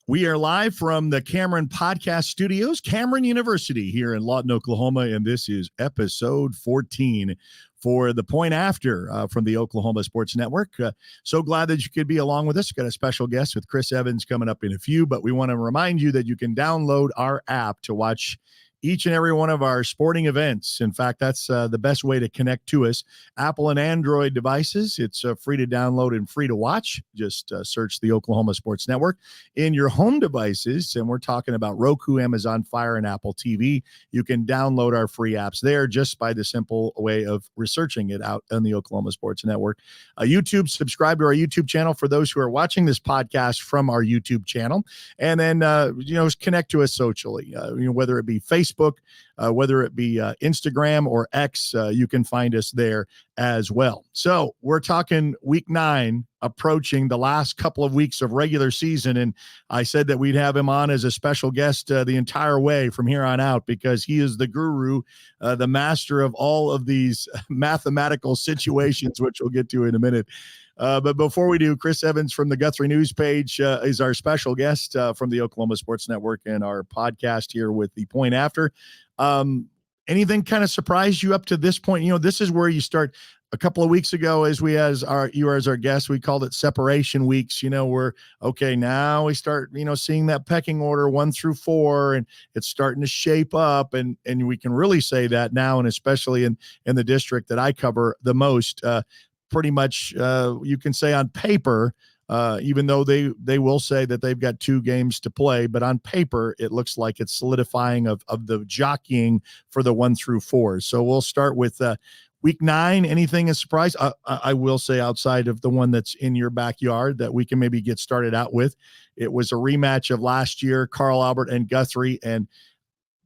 We are live from the Cameron Podcast Studios, Cameron University here in Lawton, Oklahoma, and this is episode 14 for The Point After from the Oklahoma Sports Network. So glad that you could be along with us. Got a special guest with Chris Evans coming up in a few, but we want to remind you that you can download our app to watch each and every one of our sporting events. In fact, that's the best way to connect to us. Apple and Android devices, it's free to download and free to watch. Just search the Oklahoma Sports Network in your home devices. And we're talking about Roku, Amazon Fire, and Apple TV. You can download our free apps there just by the simple way of researching it out on the Oklahoma Sports Network. YouTube, subscribe to our YouTube channel for those who are watching this podcast from our YouTube channel. And then, connect to us socially, whether it be Facebook, whether it be Instagram or X, you can find us there as well. So we're talking week 9, approaching the last couple of weeks of regular season. And I said that we'd have him on as a special guest the entire way from here on out, because he is the guru, the master of all of these mathematical situations, which we'll get to in a minute. But before we do, Chris Evans from the Guthrie News page is our special guest from the Oklahoma Sports Network and our podcast here with The Point After. Anything kind of surprised you up to this point? This is where you start. A couple of weeks ago, as you as our guest, we called it separation weeks. We're okay now. We start, seeing that pecking order 1 through 4, and it's starting to shape up. And we can really say that now, and especially in the district that I cover the most. Pretty much, you can say on paper, even though they will say that they've got 2 games to play, but on paper, it looks like it's solidifying of the jockeying for the 1 through 4. So we'll start with week 9. Anything a surprise? I will say, outside of the one that's in your backyard, that we can maybe get started out with. It was a rematch of last year, Carl Albert and Guthrie. And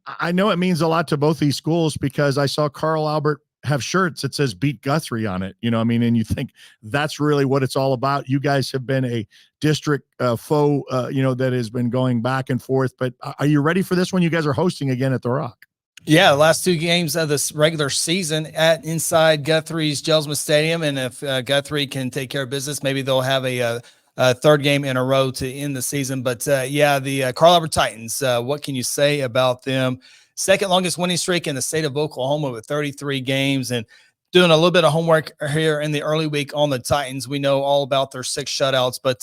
I know it means a lot to both these schools, because I saw Carl Albert have shirts that says "Beat Guthrie" on it. And you think that's really what it's all about. You guys have been a district foe, that has been going back and forth. But are you ready for this one? You guys are hosting again at the Rock. Yeah, the last 2 games of this regular season at inside Guthrie's Gelsman Stadium. And if Guthrie can take care of business, maybe they'll have a 3rd game in a row to end the season. But the Carl Albert Titans, what can you say about them? 2nd longest winning streak in the state of Oklahoma with 33 games, and doing a little bit of homework here in the early week on the Titans. We know all about their 6 shutouts, but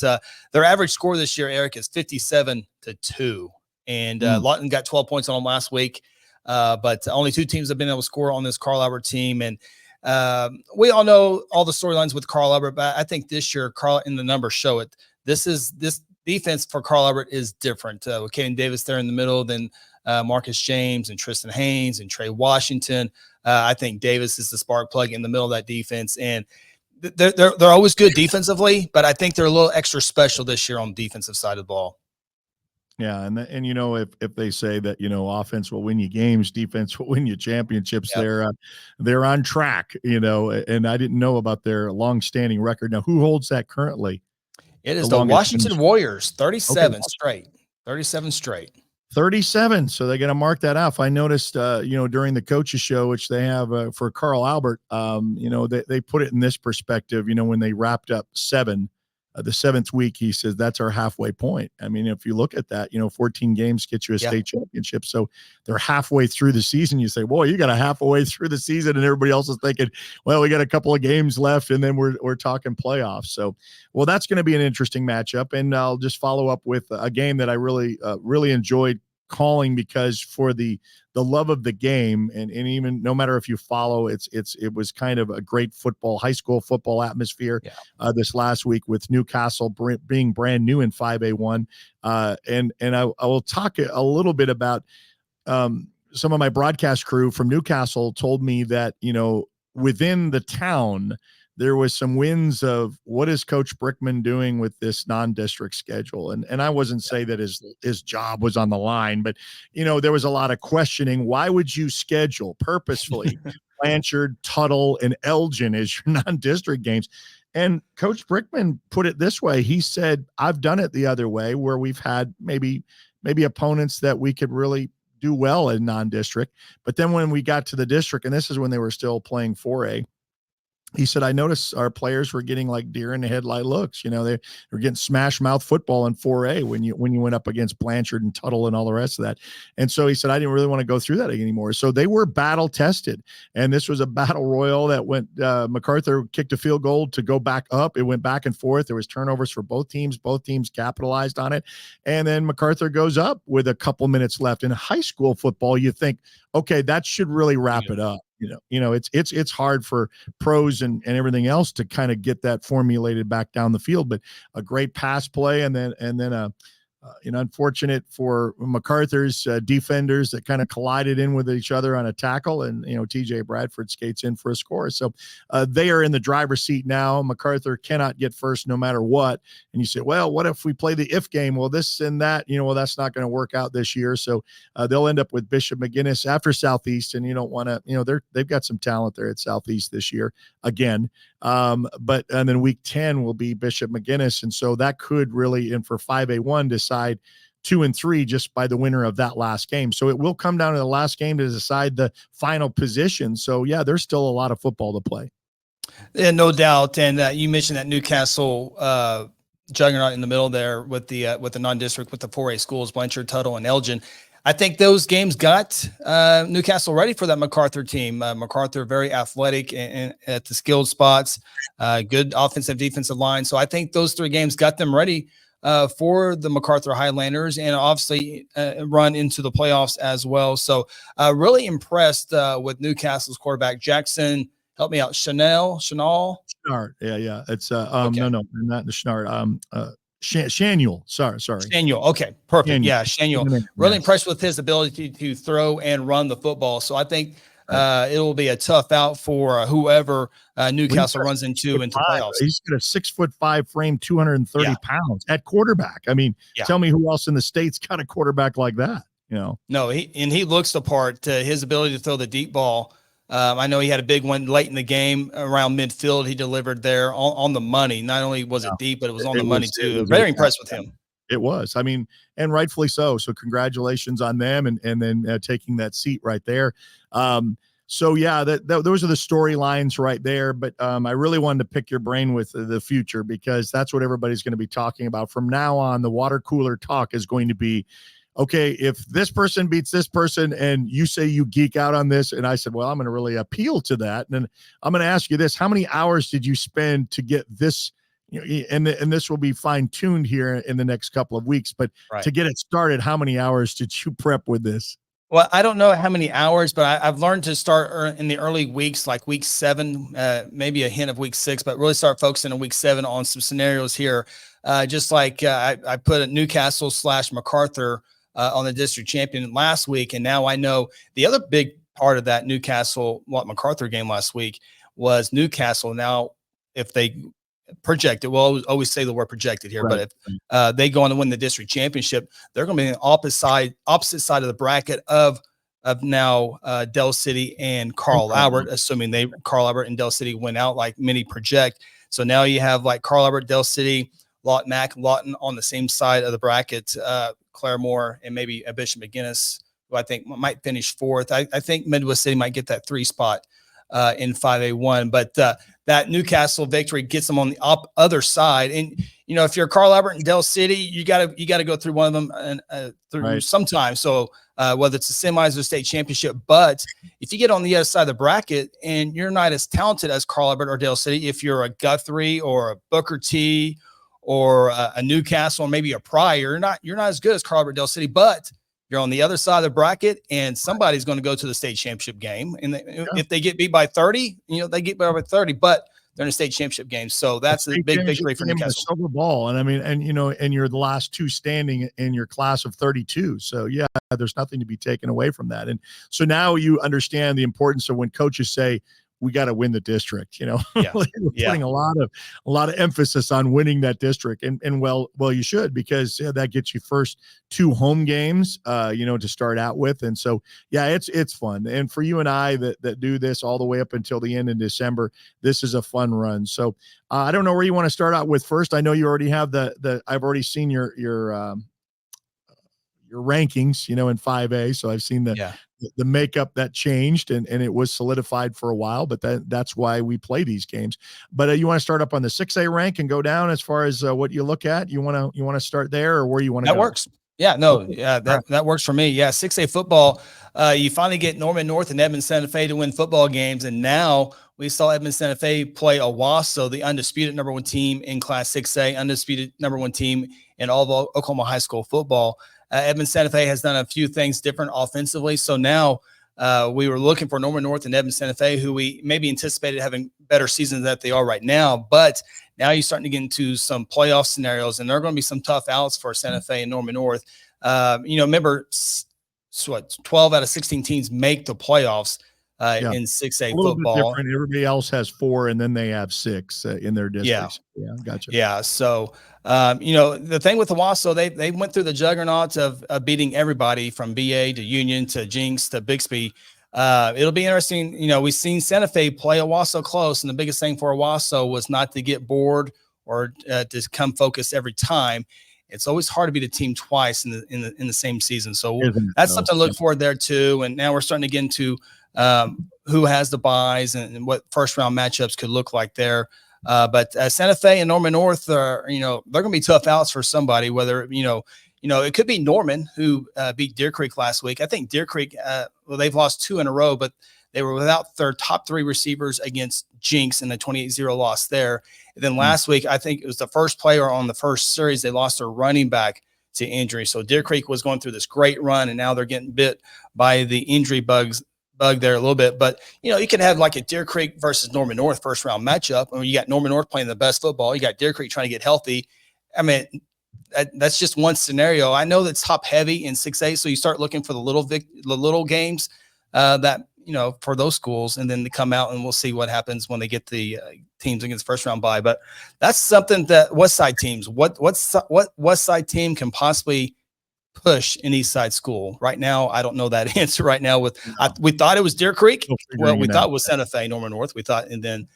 their average score this year, Eric, is 57-2. And Lawton got 12 points on them last week. But only 2 teams have been able to score on this Carl Albert team. And we all know all the storylines with Carl Albert, but I think this year, Carl, and the numbers show it, this defense for Carl Albert is different. With Caden Davis there in the middle, then Marcus James and Tristan Haynes and Trey Washington. I think Davis is the spark plug in the middle of that defense. And they're always good defensively, but I think they're a little extra special this year on the defensive side of the ball. Yeah, and if they say that offense will win you games, defense will win you championships, yep. They're on track. And I didn't know about their long-standing record. Now, who holds that currently? It is the Washington Warriors, 37 straight. 37 straight. 37. So they're going to mark that off. I noticed, during the coaches show, which they have for Carl Albert, they put it in this perspective. When they wrapped up 7. The 7th week, he says, that's our halfway point. I mean, if you look at that, 14 games get you a state championship. So they're halfway through the season. You say, boy, you got a halfway through the season, and everybody else is thinking, well, we got a couple of games left, and then we're talking playoffs. So, well, that's going to be an interesting matchup. And I'll just follow up with a game that I really enjoyed calling, because for the love of the game, and even no matter if you follow, it was kind of a great high school football atmosphere this last week, with Newcastle being brand new in 5A1. And I will talk a little bit about some of my broadcast crew from Newcastle told me that, within the town, there was some wins of what is Coach Brickman doing with this non-district schedule. And I wasn't saying that his job was on the line, but, there was a lot of questioning. Why would you schedule purposefully Blanchard, Tuttle, and Elgin as your non-district games? And Coach Brickman put it this way. He said, I've done it the other way, where we've had maybe opponents that we could really do well in non-district. But then when we got to the district, and this is when they were still playing 4A, he said, I noticed our players were getting like deer in the headlight looks. They were getting smash mouth football in 4A when you went up against Blanchard and Tuttle and all the rest of that. And so he said, I didn't really want to go through that anymore. So they were battle tested. And this was a battle royal that went, MacArthur kicked a field goal to go back up. It went back and forth. There was turnovers for both teams. Both teams capitalized on it. And then MacArthur goes up with a couple minutes left. In high school football, you think, okay, that should really wrap it up. It's hard for pros and everything else to kind of get that formulated back down the field, but a great pass play and then unfortunate for MacArthur's defenders that kind of collided in with each other on a tackle, and TJ Bradford skates in for a score. So they are in the driver's seat now. MacArthur cannot get first no matter what. And you say, well, what if we play the if game? Well, this and that, that's not going to work out this year. So they'll end up with Bishop McGuinness after Southeast, and you don't want to, they've got some talent there at Southeast this year again. And then week 10 will be Bishop McGuinness. And so that could really, and for 5A1, decide 2 and 3 just by the winner of that last game. So it will come down to the last game to decide the final position. So yeah, there's still a lot of football to play. Yeah, no doubt. And you mentioned that Newcastle juggernaut in the middle there with the non-district, with the 4A schools, Blanchard, Tuttle, and Elgin. I think those games got Newcastle ready for that MacArthur team. MacArthur very athletic and at the skilled spots, good offensive, defensive line. So I think those 3 games got them ready for the MacArthur Highlanders, and obviously run into the playoffs as well. So really impressed with Newcastle's quarterback, Jackson. Help me out. Schnall. Yeah. It's okay. No, not the Schnard. Shanuel. Sorry. Shanuel. Okay, perfect. Shanuel. Yeah, Shanuel. Really impressed with his ability to throw and run the football. So I think it will be a tough out for whoever Newcastle runs into playoffs. He's got a 6'5" frame, 230 pounds at quarterback. I mean, tell me who else in the state's got a quarterback like that? No, he looks the part. His ability to throw the deep ball. I know he had a big one late in the game around midfield. He delivered there on the money. Not only was it deep, but it was on the money too. Very impressed with him. It was. I mean, and rightfully so. So congratulations on them, and then taking that seat right there. So yeah, those are the storylines right there. But I really wanted to pick your brain with the future, because that's what everybody's going to be talking about from now on. The water cooler talk is going to be, okay, if this person beats this person and you say you geek out on this, and I said, well, I'm going to really appeal to that. And then I'm going to ask you this: how many hours did you spend to get this? And this will be fine tuned here in the next couple of weeks, but to get it started, how many hours did you prep with this? Well, I don't know how many hours, but I've learned to start in the early weeks, like week 7, maybe a hint of week 6, but really start focusing on week 7 on some scenarios here. Just like I put a Newcastle / MacArthur on the district champion last week. And now I know the other big part of that Newcastle MacArthur game last week was Newcastle. Now, if they projected, we'll always say the word projected here, but if they go on to win the district championship, they're going to be on the opposite side of the bracket of now Del City and Carl Albert, assuming Carl Albert and Del City win out like many project. So now you have like Carl Albert, Del City, Lawton on the same side of the bracket, Claremore, and maybe a Bishop McGuinness, who I think might finish 4th. I think Midwest City might get that 3 spot in 5A1, but that Newcastle victory gets them on the other side. And if you're Carl Albert and Del City, you got to go through one of them and through sometime. So whether it's the semis or state championship, but if you get on the other side of the bracket and you're not as talented as Carl Albert or Del City, if you're a Guthrie or a Booker T or a Newcastle or maybe a Pryor, you're not as good as Carl Albert, Del City, but you're on the other side of the bracket, and somebody's going to go to the state championship game. And if they get beat by 30, they get beat by 30, but they're in a state championship game. So that's a big victory for Newcastle. Silver ball. And I mean, and you're the last 2 standing in your class of 32. So yeah, there's nothing to be taken away from that. And so now you understand the importance of when coaches say, we got to win the district, We're putting a lot of emphasis on winning that district, and well, you should, because that gets you first 2 home games, to start out with. And so, yeah, it's fun. And for you and I that do this all the way up until the end in December, this is a fun run. So I don't know where you want to start out with first. I know you already have I've already seen your rankings, in 5A. So I've seen Yeah. the makeup that changed, and it was solidified for a while, but that's why we play these games. But you want to start up on the 6A rank and go down as far as what you look at. You want to start there, or where you want to That go? works. Yeah, no, Okay. yeah, All right. that works for me. Yeah, 6A football. You finally get Norman North and Edmond Santa Fe to win football games, and now we saw Edmond Santa Fe play Owasso, the undisputed number 1 team in Class 6A, undisputed number 1 team in all of Oklahoma high school football. Edmond Santa Fe has done a few things different offensively, so now we were looking for Norman North and Edmond Santa Fe, who we maybe anticipated having better seasons than they are right now, but now you're starting to get into some playoff scenarios, and there are going to be some tough outs for Santa Fe and Norman North. Remember, 12 out of 16 teams make the playoffs in 6A a little football. bit different. Everybody else has 4, and then they have 6 in their districts. Yeah, gotcha. Yeah. So, the thing with Owasso, they went through the juggernaut of beating everybody from BA to Union to Jinx to Bixby. It'll be interesting. We've seen Santa Fe play Owasso close, and the biggest thing for Owasso was not to get bored or to come focused every time. It's always hard to beat a team twice in the same season. So that's something to look forward there too. And now we're starting to get into who has the buys and what first round matchups could look like there. But Santa Fe and Norman North are, they're going to be tough outs for somebody, whether, it could be Norman who beat Deer Creek last week. I think Deer Creek, they've lost 2 in a row, but they were without their top 3 receivers against Jinx in the 28-0 loss there. And then last week, I think it was the first player on the first series, they lost their running back to injury. So Deer Creek was going through this great run, and now they're getting bit by the injury bug there a little bit. But, you can have like a Deer Creek versus Norman North first round matchup. I mean, you got Norman North playing the best football. You got Deer Creek trying to get healthy. I mean, that's just one scenario. I know that's top heavy in 6A. So you start looking for the little games that, for those schools, and then they come out and we'll see what happens when they get the teams against first round bye. But that's something that West Side teams, what West Side team can possibly push an East Side school right now. I don't know that answer right now. We thought it was Deer Creek. Well, we thought it was Santa Fe, Norman North. We thought, and then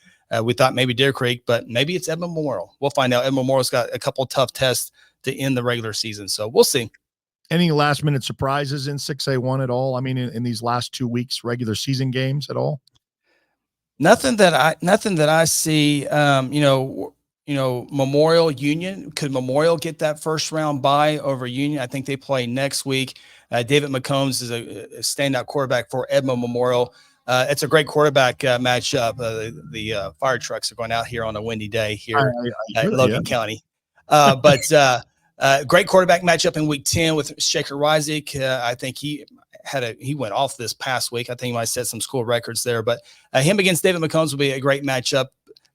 we thought maybe Deer Creek, but maybe it's Edmond Memorial. We'll find out. Edmond Memorial's got a couple of tough tests to end the regular season, so we'll see. Any last minute surprises in 6A1 at all? I mean, in these last 2 weeks, regular season games at all? Nothing that I see. Memorial Union, could Memorial get that first round bye over Union? I think they play next week. David McCombs is a standout quarterback for Edmond Memorial. It's a great quarterback matchup. The fire trucks are going out here on a windy day here at Logan County. But great quarterback matchup in week 10 with Shaker Rizik. I think he went off this past week. I think he might set some school records there, but him against David McCombs will be a great matchup.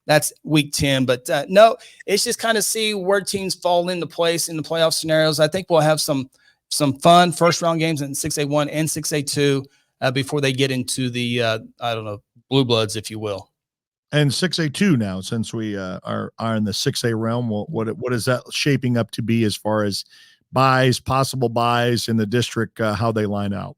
That's week 10, but no, it's just kind of see where teams fall into place in the playoff scenarios. I think we'll have some fun first round games in 6A1 and 6A2 before they get into the blue bloods, if you will. And 6A2 now, since we are in the 6A realm, what is that shaping up to be as far as possible buys in the district, how they line out?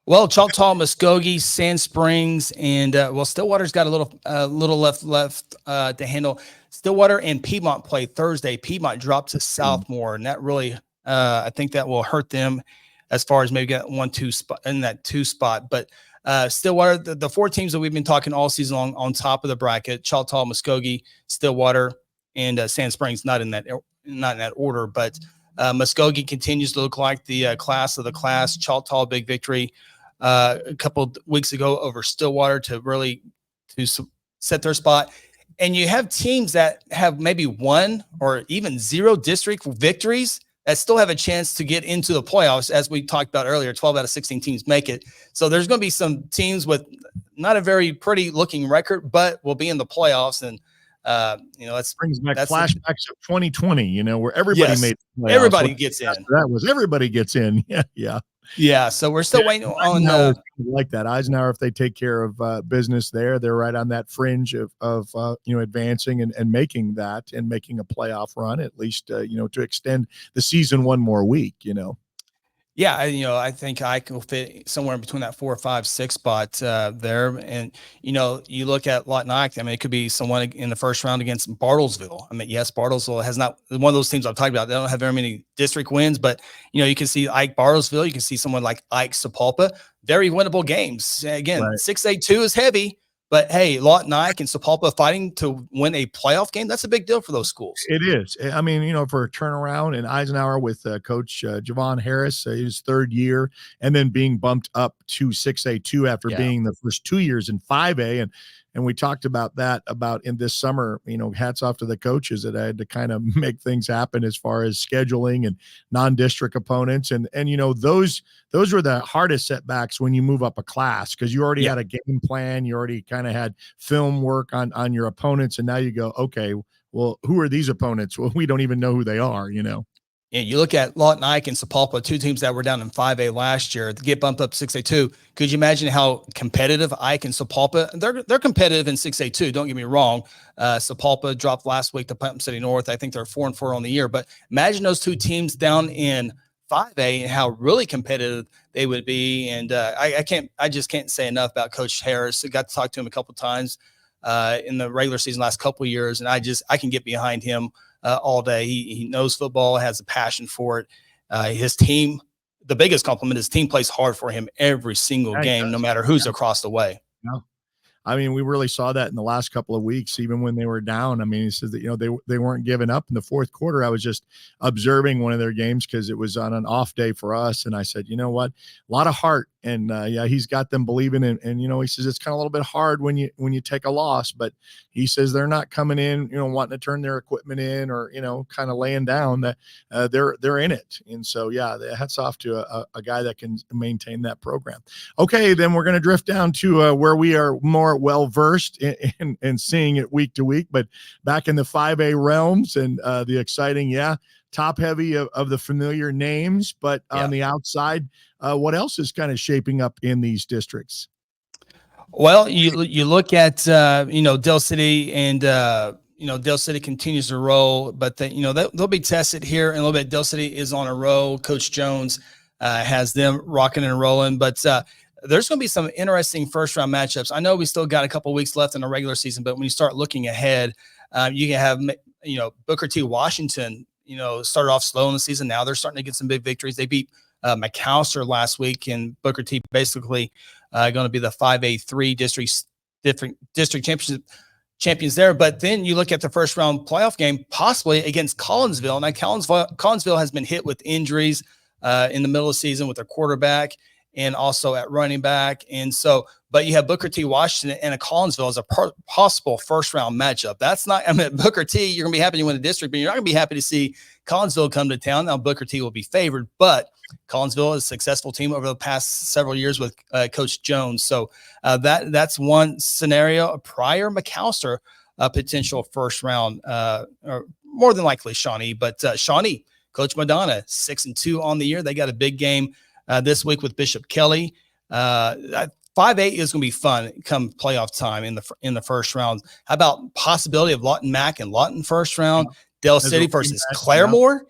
Well, Choctaw, Muskogee, Sand Springs, and Stillwater's got a little left to handle. Stillwater and Piedmont play Thursday. Piedmont dropped to Southmore, and that really, I think that will hurt them as far as maybe get 1-2 spot in that 2 spot. But Stillwater, the 4 teams that we've been talking all season long on top of the bracket: Choctaw, Muskogee, Stillwater, and Sand Springs. Not in that order, but Muskogee continues to look like the class of the class. Choctaw, big victory a couple of weeks ago over Stillwater to set their spot. And you have teams that have maybe 1 or even 0 district victories that still have a chance to get into the playoffs. As we talked about earlier, 12 out of 16 teams make it. So there's going to be some teams with not a very pretty looking record, but will be in the playoffs. And that brings back flashbacks of 2020, where everybody made the playoffs. Everybody gets in. Everybody gets in. Yeah. So we're still waiting on like that. Eisenhower, if they take care of business there, they're right on that fringe of advancing and making a playoff run, at least, to extend the season one more week, Yeah, I think I can fit somewhere in between that 4, 5, 6 spot there. And you look at Lawton Ike. I mean, it could be someone in the first round against Bartlesville. I mean, yes, Bartlesville has not one of those teams I'm talking about. They don't have very many district wins, but you can see Ike Bartlesville. You can see someone like Ike Sapulpa. Very winnable games. Again, Right. 6-8-2 is heavy, but hey, Lawton Ike and Sapulpa fighting to win a playoff game. That's a big deal for those schools. It is. I mean, for a turnaround in Eisenhower with Coach Javon Harris, his third year, and then being bumped up to 6A2 after being the first 2 years in 5A. And we talked about that in this summer, hats off to the coaches that had to kind of make things happen as far as scheduling and non-district opponents. And those were the hardest setbacks when you move up a class, because you already had a game plan. You already kind of had film work on your opponents. And now you go, okay, well, who are these opponents? Well, we don't even know who they are, Yeah, you look at Lawton Ike and Sapulpa, two teams that were down in 5A last year, to get bumped up 6A2. Could you imagine how competitive Ike and Sapulpa? They're competitive in 6A2. Don't get me wrong. Sapulpa dropped last week to Putnam City North. I think they're 4-4 on the year. But imagine those two teams down in 5A and how really competitive they would be. And I just can't say enough about Coach Harris. I got to talk to him a couple of times in the regular season last couple of years, and I can get behind him all day. He knows football, has a passion for it. His team, the biggest compliment, his team plays hard for him every single game, no matter who's across the way. Yeah. I mean, we really saw that in the last couple of weeks, even when they were down. I mean, he says that, they weren't giving up in the fourth quarter. I was just observing one of their games because it was on an off day for us. And I said, you know what, a lot of heart. And he's got them believing in, and he says it's kind of a little bit hard when you take a loss, but he says they're not coming in, wanting to turn their equipment in or, kind of laying down, that they're in it. And so, hats off to a guy that can maintain that program. Okay. Then we're going to drift down to where we are more well-versed in seeing it week to week, but back in the 5A realms and the exciting, top heavy of the familiar names, but on the outside, what else is kind of shaping up in these districts? Well, you look at Dell City, and Dell City continues to roll, but they'll be tested here in a little bit. Dell City is on a roll. Coach Jones has them rocking and rolling, but there's going to be some interesting first round matchups. I know we still got a couple weeks left in the regular season, but when you start looking ahead, you can have Booker T. Washington. Started off slow in the season. Now they're starting to get some big victories. They beat McAllister last week, and Booker T basically going to be the 5A3 district champions there. But then you look at the first round playoff game, possibly against Collinsville. Now Collinsville has been hit with injuries in the middle of the season with their quarterback and also at running back. And so, but you have Booker T. Washington and a Collinsville as a possible first round matchup. That's not, Booker T, you're going to be happy to win the district, but you're not going to be happy to see Collinsville come to town. Now Booker T will be favored, but Collinsville is a successful team over the past several years with Coach Jones. So that's one scenario. Prior McAllister, potential first round, or more than likely Shawnee, but Shawnee, Coach Madonna, 6-2 on the year. They got a big game this week with Bishop Kelly. 5A is going to be fun come playoff time in the first round. How about possibility of Lawton Mac and Lawton first round? Dell City versus Claremore.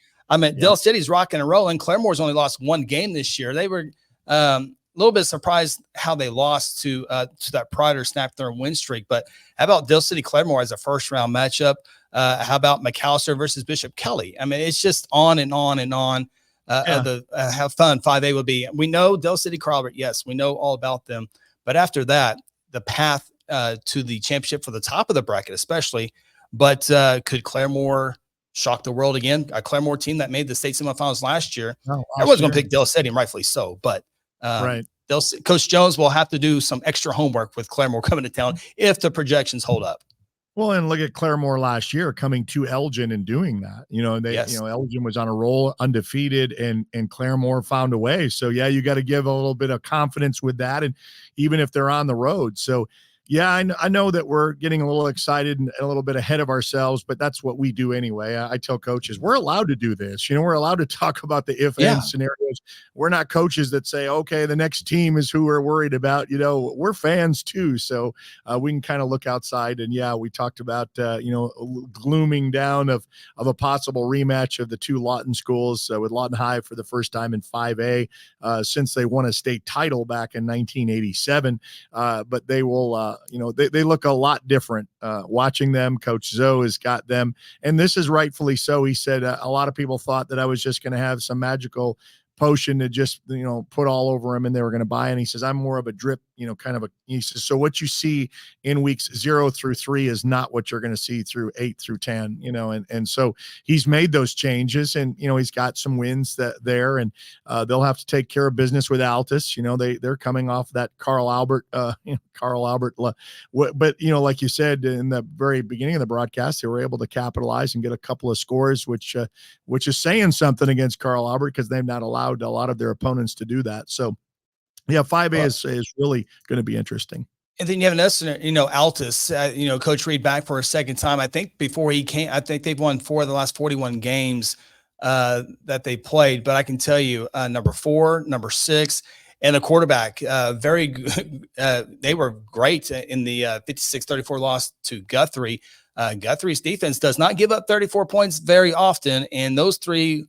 Dell City's rocking and rolling. Claremore's only lost one game this year. They were a little bit surprised how they lost to that Prior snapped their win streak. But how about Dell City Claremore as a first round matchup? How about McAllister versus Bishop Kelly? It's just on and on and on. How fun 5A would be. We know Dell City Crowbert. Yes, we know all about them. But after that, the path to the championship for the top of the bracket, especially. But could Claremore shock the world again? A Claremore team that made the state semifinals last year. Everyone's going to pick Dell City, and rightfully so. But right. Coach Jones will have to do some extra homework with Claremore coming to town if the projections hold up. Well, and look at Claremore last year coming to Elgin and doing that. Elgin was on a roll, undefeated, and Claremore found a way. So you got to give a little bit of confidence with that, and even if they're on the road. So Yeah, I know that we're getting a little excited and a little bit ahead of ourselves, but that's what we do anyway. I tell coaches, we're allowed to do this. We're allowed to talk about the if then Yeah. scenarios. We're not coaches that say, okay, the next team is who we're worried about. We're fans too. So we can kind of look outside. And yeah, we talked about, glooming down of a possible rematch of the two Lawton schools with Lawton High for the first time in 5A since they won a state title back in 1987. But they will, they look a lot different. Watching them, Coach Zoe has got them, and this is rightfully so. He said a lot of people thought that I was just going to have some magical potion to just put all over him and they were going to buy, and he says I'm more of a drip, kind of he says, so what you see in weeks 0 through 3 is not what you're going to see through 8 through 10, and so he's made those changes, and he's got some wins there, and they'll have to take care of business with Altus. They're coming off that Carl Albert but like you said in the very beginning of the broadcast, they were able to capitalize and get a couple of scores, which is saying something against Carl Albert, because they've not allowed a lot of their opponents to do that. So yeah, 5A is really going to be interesting. And then you have another, Altus, Coach Reed back for a second time. I think before he came, I think they've won 4 of the last 41 games that they played. But I can tell you, number 4, number 6, and the quarterback, very good. They were great in the 56-34 loss to Guthrie. Guthrie's defense does not give up 34 points very often, and those 3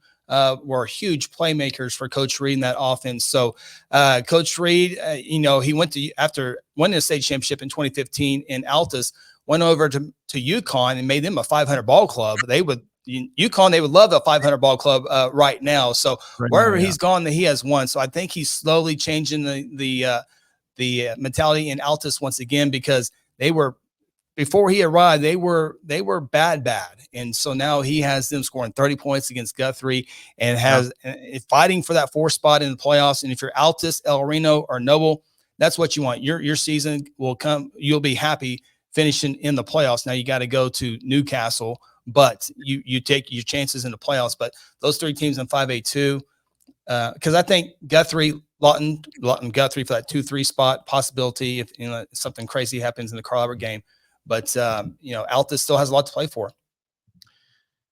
were huge playmakers for Coach Reed in that offense. So Coach Reed, he went to, after winning the state championship in 2015 in Altus, went over to UConn and made them a 500 ball club. UConn, they would love a 500 ball club right now. So wherever he's gone, he has won. So I think he's slowly changing the mentality in Altus once again, because they were, before he arrived, they were bad. And so now he has them scoring 30 points against Guthrie and has fighting for that 4th spot in the playoffs. And if you're Altus, El Reno, or Noble, that's what you want. Your season will come. You'll be happy finishing in the playoffs. Now you got to go to Newcastle, but you take your chances in the playoffs. But those 3 teams in 5A too, because I think Guthrie, Lawton, Guthrie for that 2-3 spot possibility if something crazy happens in the Carl Albert game. But Altus still has a lot to play for.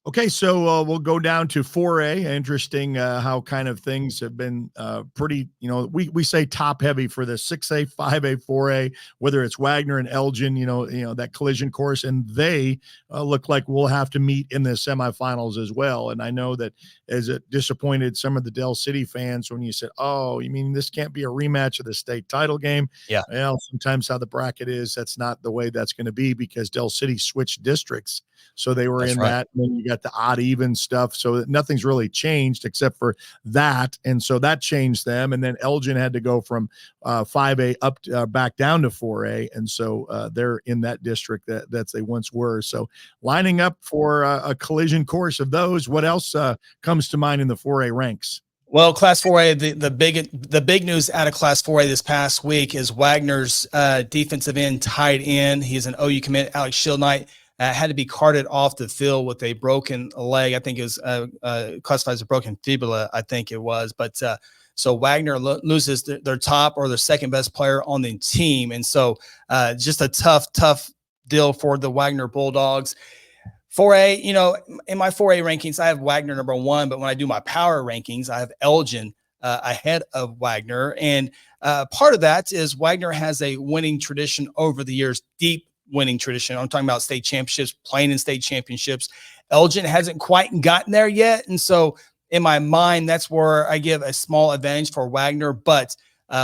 Okay, so we'll go down to 4A. Interesting how kind of things have been pretty, we say top heavy for the 6A, 5A, 4A, whether it's Wagner and Elgin, that collision course, and they look like we'll have to meet in the semifinals as well. And I know that as it disappointed some of the Del City fans when you said, oh, you mean this can't be a rematch of the state title game? Yeah. Well, sometimes how the bracket is, that's not the way that's going to be, because Del City switched districts. So they were that, and then you got the odd even stuff. So nothing's really changed except for that. And so that changed them. And then Elgin had to go from 5A up back down to 4A. And so they're in that district that they once were. So lining up for a collision course of those. What else comes to mind in the 4A ranks? Well, Class 4A, the big news out of Class 4A this past week is Wagner's defensive end tight end. He's an OU commit, Alex Schildknight. Had to be carted off the field with a broken leg. I think it was classified as a broken fibula, I think it was. But so Wagner loses their top or their second best player on the team. And so just a tough deal for the Wagner Bulldogs. 4A, in my 4A rankings, I have Wagner number 1. But when I do my power rankings, I have Elgin ahead of Wagner. And part of that is Wagner has a winning tradition over the years, deep winning tradition. I'm talking about state championships, playing in state championships. Elgin hasn't quite gotten there yet. And so in my mind, that's where I give a small advantage for Wagner. But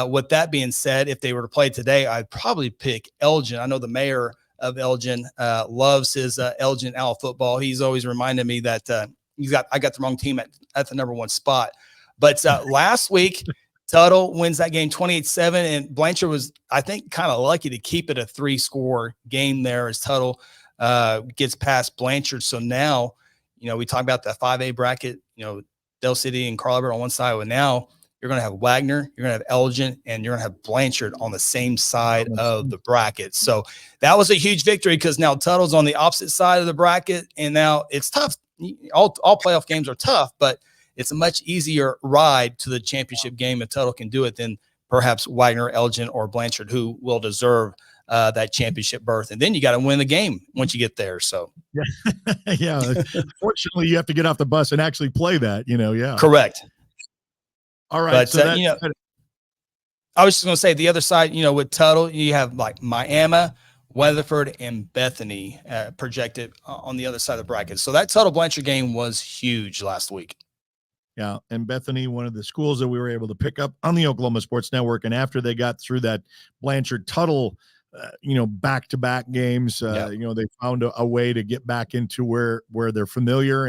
with that being said, if they were to play today, I'd probably pick Elgin. I know the mayor of Elgin loves his Elgin Owl football. He's always reminded me that I got the wrong team at the number 1 spot. But last week, Tuttle wins that game 28-7, and Blanchard was, I think, kind of lucky to keep it a 3-score game there as Tuttle gets past Blanchard. So now, we talk about the 5A bracket, Del City and Carl Albert on one side, but now you're going to have Wagner, you're going to have Elgin, and you're going to have Blanchard on the same side of the bracket. So that was a huge victory, because now Tuttle's on the opposite side of the bracket, and now it's tough. All playoff games are tough, but it's a much easier ride to the championship game if Tuttle can do it than perhaps Wagner, Elgin, or Blanchard, who will deserve that championship berth. And then you got to win the game once you get there. So yeah. Fortunately, you have to get off the bus and actually play that. Yeah. correct. All right. But So that I was just going to say the other side, with Tuttle, you have like Miami, Weatherford, and Bethany projected on the other side of the bracket. So that Tuttle Blanchard game was huge last week. Yeah, and Bethany, one of the schools that we were able to pick up on the Oklahoma Sports Network, and after they got through that Blanchard Tuttle, back-to-back games, they found a way to get back into where they're familiar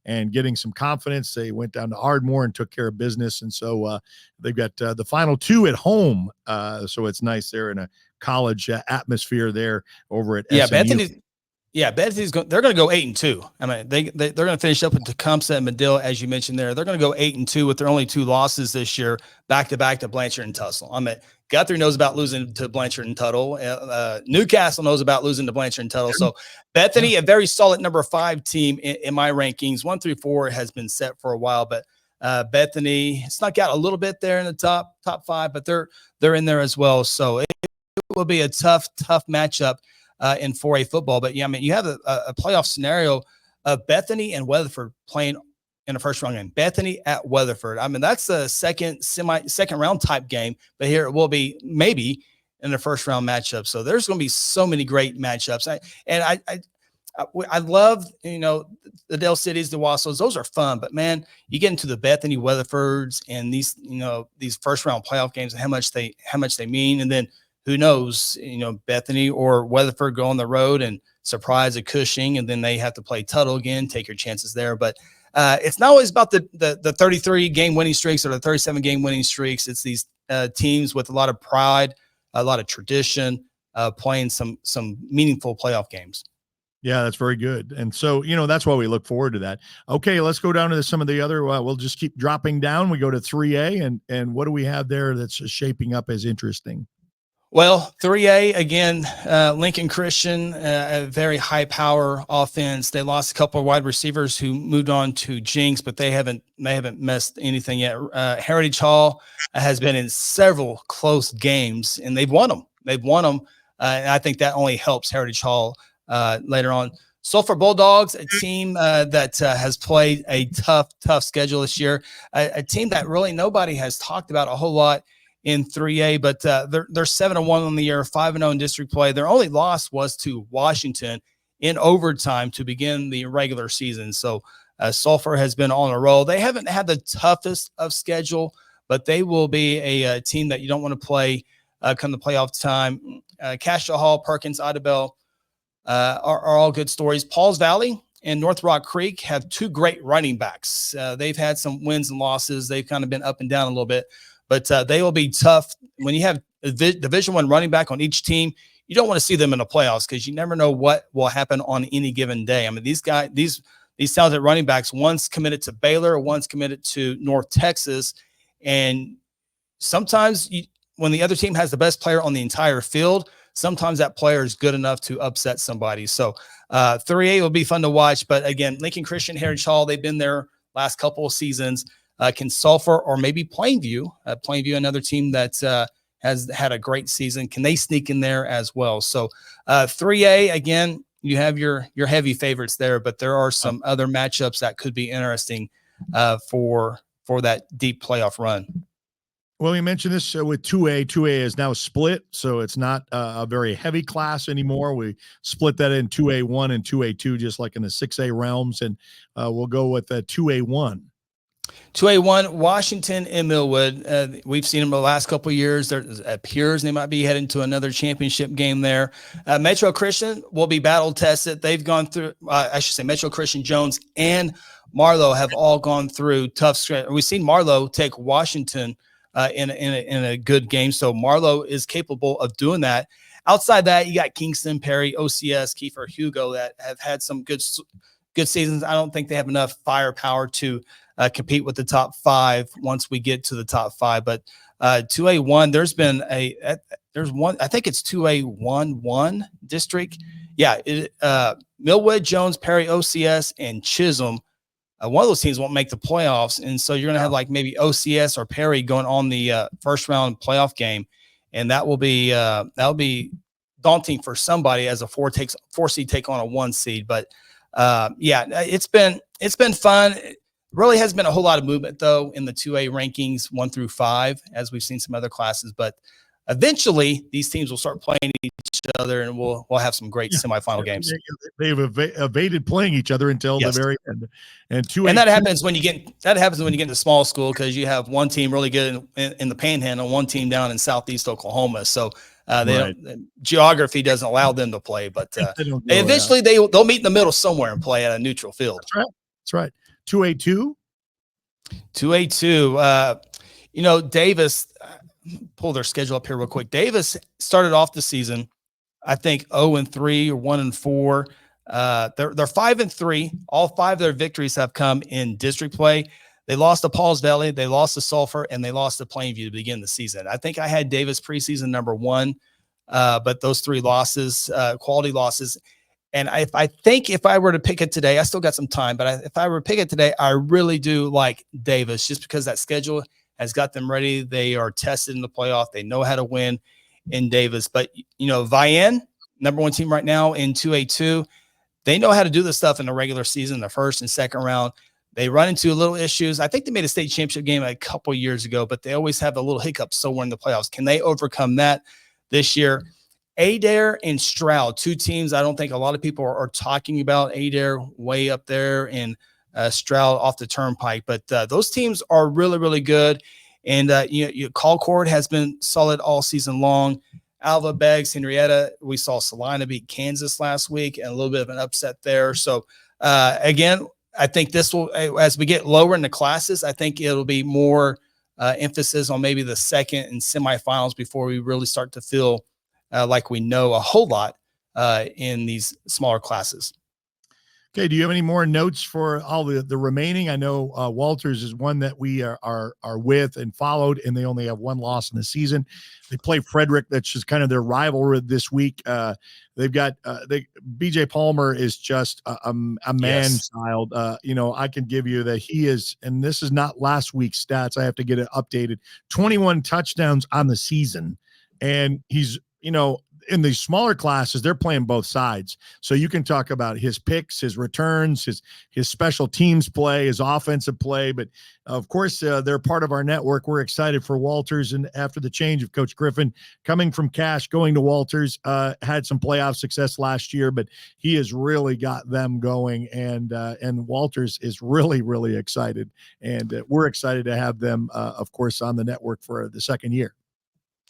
and getting some confidence. They went down to Ardmore and took care of business, and so they've got the final two at home. So it's nice there in a college atmosphere there over at SMU. Bethany. Yeah, Bethany's they're going to go 8-2. I mean, they're going to finish up with Tecumseh and Medill, as you mentioned there. They're going to go 8-2 with their only 2 losses this year, back to back to Blanchard and Tussle. I mean, Guthrie knows about losing to Blanchard and Tuttle. Newcastle knows about losing to Blanchard and Tuttle. So Bethany, a very solid number 5 team in my rankings. 1 through 4 has been set for a while, but Bethany snuck out a little bit there in the top 5, but they're in there as well. So it will be a tough matchup in 4A football. But yeah, I mean, you have a playoff scenario of Bethany and Weatherford playing in the first round game. Bethany at Weatherford. I mean, that's a second round type game, but here it will be maybe in the first round matchup. So there's going to be so many great matchups. I love, the Dale Cities, the Wassos, those are fun, but man, you get into the Bethany Weatherfords and these first round playoff games and how much they mean. And then who knows, Bethany or Weatherford go on the road and surprise a Cushing, and then they have to play Tuttle again, take your chances there. But it's not always about the 33 game winning streaks or the 37 game winning streaks. It's these teams with a lot of pride, a lot of tradition, playing some meaningful playoff games. Yeah, that's very good. And so, that's why we look forward to that. Okay, let's go down to some of the other, we'll just keep dropping down. We go to 3A, and what do we have there that's shaping up as interesting? Well, 3A, again, Lincoln Christian, a very high power offense. They lost a couple of wide receivers who moved on to Jinx, but they haven't messed anything yet. Heritage Hall has been in several close games, and they've won them. And I think that only helps Heritage Hall later on. Sulphur Bulldogs, a team that has played a tough schedule this year, a team that really nobody has talked about a whole lot in 3A, but they're 7-1 on the year, 5-0 in district play. Their only loss was to Washington in overtime to begin the regular season. So Sulphur has been on a roll. They haven't had the toughest of schedule, but they will be a team that you don't want to play come the playoff time. Castro Hall, Perkins, Idabel are all good stories. Pauls Valley and North Rock Creek have 2 great running backs. They've had some wins and losses. They've kind of been up and down a little bit. But they will be tough. When you have a Division I running back on each team, you don't want to see them in the playoffs because you never know what will happen on any given day. I mean, these talented running backs, one's committed to Baylor, one's committed to North Texas. And sometimes when the other team has the best player on the entire field, sometimes that player is good enough to upset somebody. So 3A will be fun to watch. But again, Lincoln Christian, Heritage Hall, they've been there last couple of seasons. Can Sulphur or maybe Plainview, another team that has had a great season, can they sneak in there as well? So 3A, again, you have your heavy favorites there, but there are some other matchups that could be interesting for that deep playoff run. Well, we mentioned this with 2A. 2A is now split, so it's not a very heavy class anymore. We split that in 2A1 and 2A2, just like in the 6A realms, and we'll go with 2A1. 2A1, Washington and Millwood. We've seen them the last couple of years. There appears they might be heading to another championship game there. Metro Christian will be battle tested. They've gone through, Metro Christian, Jones, and Marlowe have all gone through tough stretch. We've seen Marlowe take Washington in a good game. So Marlowe is capable of doing that. Outside that, you got Kingston, Perry, OCS, Kiefer, Hugo that have had some good seasons. I don't think they have enough firepower to compete with the top 5 once we get to the top 5. But 2A1, there's one, I think it's 2A1 district. Yeah. Millwood, Jones, Perry, OCS, and Chisholm. One of those teams won't make the playoffs. And so you're going to have like maybe OCS or Perry going on the first round playoff game. And that'll be daunting for somebody as a four seed take on a 1 seed. But yeah, it's been fun. It really has been a whole lot of movement though in the 2A rankings 1 through 5, as we've seen some other classes. But eventually, these teams will start playing each other, and we'll have some great semifinal games. They've evaded playing each other until the very end. And that happens when you get into small school, because you have one team really good in the Panhandle, one team down in Southeast Oklahoma. So geography doesn't allow them to play, but eventually they'll meet in the middle somewhere and play at a neutral field. That's right. 2A2. 2A2. Davis, pull their schedule up here real quick. Davis started off the season, I think 0-3 or 1-4. They're 5-3. All 5 of their victories have come in district play. They lost to Pauls Valley, they lost to Sulphur, and they lost to Plainview to begin the season. I think I had Davis preseason number 1, but those 3 losses, quality losses. And I think if I were to pick it today, I still got some time, but if I were to pick it today, I really do like Davis, just because that schedule has got them ready. They are tested in the playoff. They know how to win in Davis. But, Vian, number 1 team right now in 2A2, they know how to do this stuff in the regular season, the first and second round. They run into little issues. I think they made a state championship game a couple years ago, but they always have a little hiccup somewhere in the playoffs. Can they overcome that this year? Adair and Stroud, 2 teams I don't think a lot of people are talking about. Adair way up there and Stroud off the turnpike. But those teams are really, really good. And Colcord has been solid all season long. Alva, Beggs, Henrietta. We saw Salina beat Kansas last week, and a little bit of an upset there. So, again, I think this will, as we get lower in the classes, I think it'll be more emphasis on maybe the second and semifinals before we really start to feel like we know a whole lot in these smaller classes. Okay. Do you have any more notes for all the remaining? I know Walters is one that we are with and followed, and they only have 1 loss in the season. They play Frederick. That's just kind of their rivalry this week. They've got BJ Palmer is just a man-child. I can give you that he is, and this is not last week's stats. I have to get it updated. 21 touchdowns on the season, and he's in the smaller classes, they're playing both sides. So you can talk about his picks, his returns, his special teams play, his offensive play. But of course, they're part of our network. We're excited for Walters. And after the change of Coach Griffin coming from Cash, going to Walters, had some playoff success last year, but he has really got them going. And Walters is really, really excited. And we're excited to have them, of course, on the network for the second year.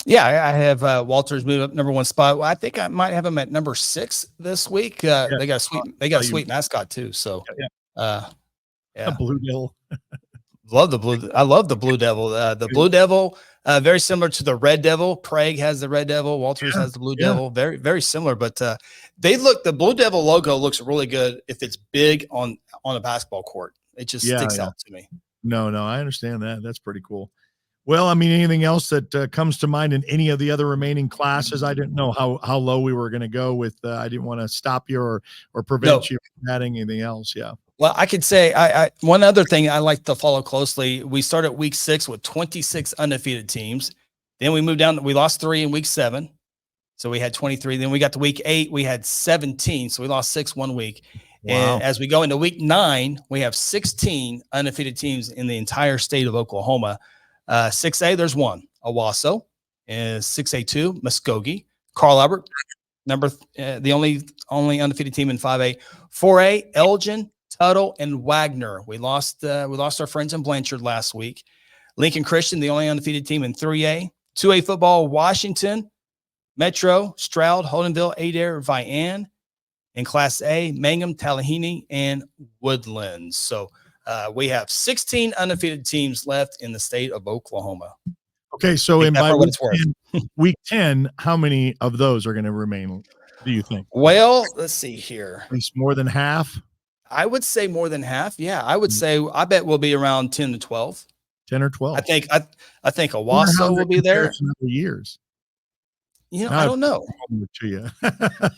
Yeah, I have Walters moved up number 1 spot. Well, I think I might have him at number 6 this week. They got a sweet mascot too. So, Blue Devil. Love the blue. I love the Blue Devil. The Blue Devil, very similar to the Red Devil. Prague has the Red Devil. Walters has the Blue Devil. Very, very similar. But the Blue Devil logo looks really good if it's big on a basketball court. It just sticks out to me. No, I understand that. That's pretty cool. Well, I mean, anything else that comes to mind in any of the other remaining classes? I didn't know how low we were going to go with. I didn't want to stop you or prevent you from adding anything else. Yeah. Well, I could say one other thing I like to follow closely. We started week 6 with 26 undefeated teams. Then we moved down. We lost 3 in week 7. So we had 23. Then we got to week 8. We had 17. So we lost 6 one week. Wow. And as we go into week 9, we have 16 undefeated teams in the entire state of Oklahoma. 6A, there's 1, Owasso, and 6A2, Muskogee, Carl Albert, the only undefeated team in 5A. 4A, Elgin, Tuttle, and Wagner. We lost our friends in Blanchard last week. Lincoln Christian, the only undefeated team in 3A. 2A football, Washington, Metro, Stroud, Holdenville, Adair, Vian. In Class A, Mangum, Tallahine, and Woodlands. So we have 16 undefeated teams left in the state of Oklahoma. Okay, so in by week 10, how many of those are going to remain, do you think? Well, let's see here. At least more than half? I would say more than half. Yeah, I would say, I bet we'll be around 10 to 12. 10 or 12. I think Owasso will be there. Years. I don't know. To you.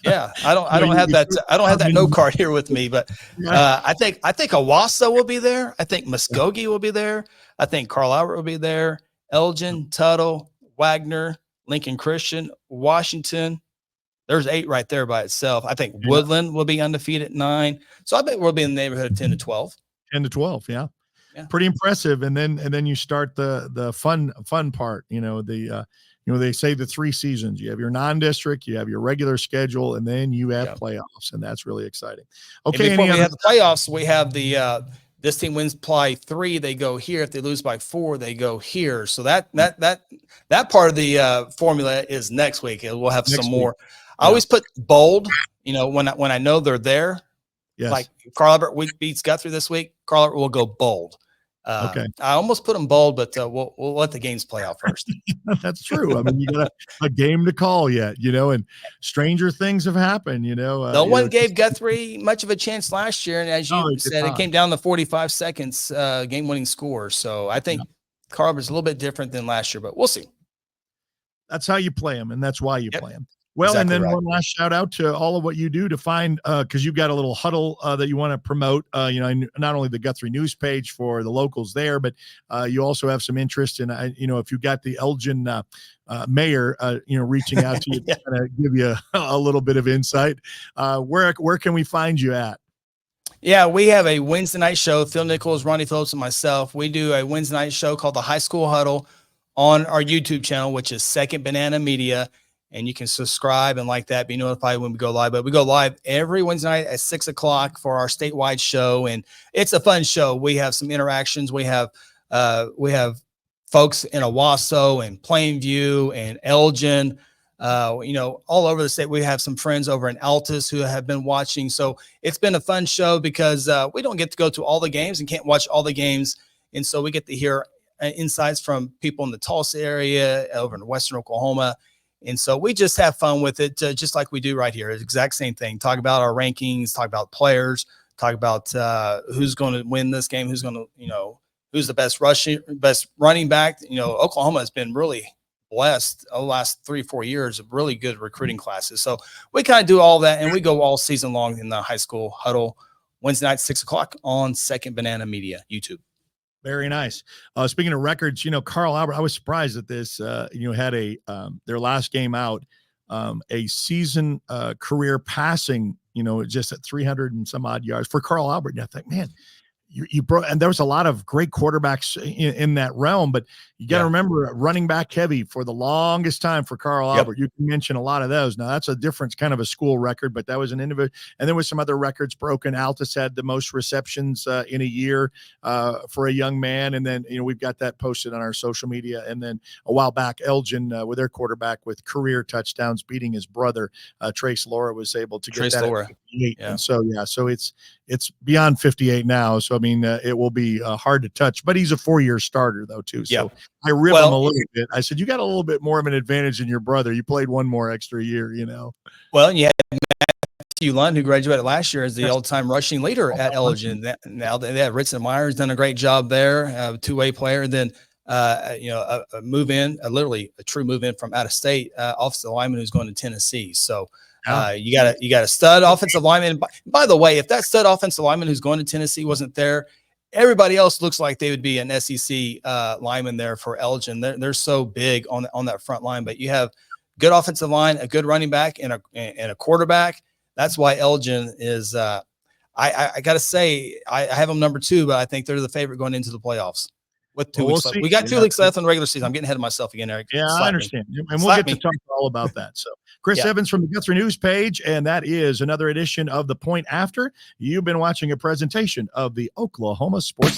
Yeah, I don't have that. I don't have that note card here with me, but I think Owasso will be there. I think Muskogee will be there. I think Carl Albert will be there. Elgin, Tuttle, Wagner, Lincoln Christian, Washington. There's 8 right there by itself. I think Woodland will be undefeated at 9. So I bet we'll be in the neighborhood of 10 to 12. 10 to 12. Yeah. Yeah. Pretty impressive. And then you start the fun part, they say the 3 seasons. You have your non-district, you have your regular schedule, and then you have playoffs, and that's really exciting. Okay. And before we have the playoffs, we have this team wins by 3, they go here. If they lose by 4, they go here. So that part of the formula is next week. We'll have some more. I always put bold, when I know they're there. Yes. Like Carl Albert beats Guthrie this week. Carl Albert will go bold. Okay. I almost put them bold, but we'll let the games play out first. That's true. I mean, you got a game to call yet, and stranger things have happened, No one gave Guthrie much of a chance last year. And as you said, it came down to 45 seconds game-winning score. So I think Carl Albert's a little bit different than last year, but we'll see. That's how you play them, and that's why you play them. Well, exactly. And then one last shout out to all of what you do to find, because you've got a little huddle that you want to promote, not only the Guthrie news page for the locals there, but you also have some interest in, if you got the Elgin mayor, reaching out to you to kind of give you a little bit of insight. Where can we find you at? Yeah, we have a Wednesday night show. Phil Nichols, Ronnie Phillips, and myself. We do a Wednesday night show called the High School Huddle on our YouTube channel, which is Second Banana Media. And you can subscribe and like that, be notified when we go live. But we go live every Wednesday night at 6 o'clock for our statewide show. And it's a fun show. We have some interactions. We have folks in Owasso and Plainview and Elgin, all over the state. We have some friends over in Altus who have been watching. So it's been a fun show because we don't get to go to all the games and can't watch all the games. And so we get to hear insights from people in the Tulsa area, over in Western Oklahoma. And so we just have fun with it, just like we do right here. It's the exact same thing. Talk about our rankings, talk about players, talk about who's going to win this game, who's going to, who's the best running back. Oklahoma has been really blessed the last 3-4 years of really good recruiting classes. So we kind of do all that, and we go all season long in the High School Huddle, Wednesday night, 6 o'clock on Second Banana Media, YouTube. Very nice. Speaking of records, Carl Albert, I was surprised at this, had their last game out, a season career passing, just at 300 and some odd yards for Carl Albert. And I think, man, you broke, and there was a lot of great quarterbacks in that realm, but you got to remember running back heavy for the longest time for Carl Albert. You can mention a lot of those. Now that's a different kind of a school record, but that was an individual. And there was some other records broken. Altus had the most receptions in a year for a young man. And then, we've got that posted on our social media. And then a while back, Elgin with their quarterback with career touchdowns, beating his brother, Trace Laura, was able to get that at 58. And so it's beyond 58 now. So, I mean, it will be hard to touch, but he's a 4-year starter though, too. So I rib him a little bit. I said, you got a little bit more of an advantage than your brother. You played one more extra year, Well, and you had Matthew Lund, who graduated last year as the all-time rushing leader at Elgin. Now they have Ritson Myers done a great job there, a two-way player. Then, a move in, literally a true move in from out of state, offensive lineman who's going to Tennessee. So, you got a stud offensive lineman. By the way, if that stud offensive lineman who's going to Tennessee wasn't there, everybody else looks like they would be an SEC lineman there for Elgin. They're so big on that front line, but you have good offensive line, a good running back, and a quarterback. That's why Elgin is. I got to say, I have them number 2, but I think they're the favorite going into the playoffs. With 2 weeks left. We got 2 weeks left in the regular season. I'm getting ahead of myself again, Eric. Yeah, I understand. And we'll get to talk all about that. So Chris Evans from the Guthrie News page, and that is another edition of The Point After. You've been watching a presentation of the Oklahoma Sports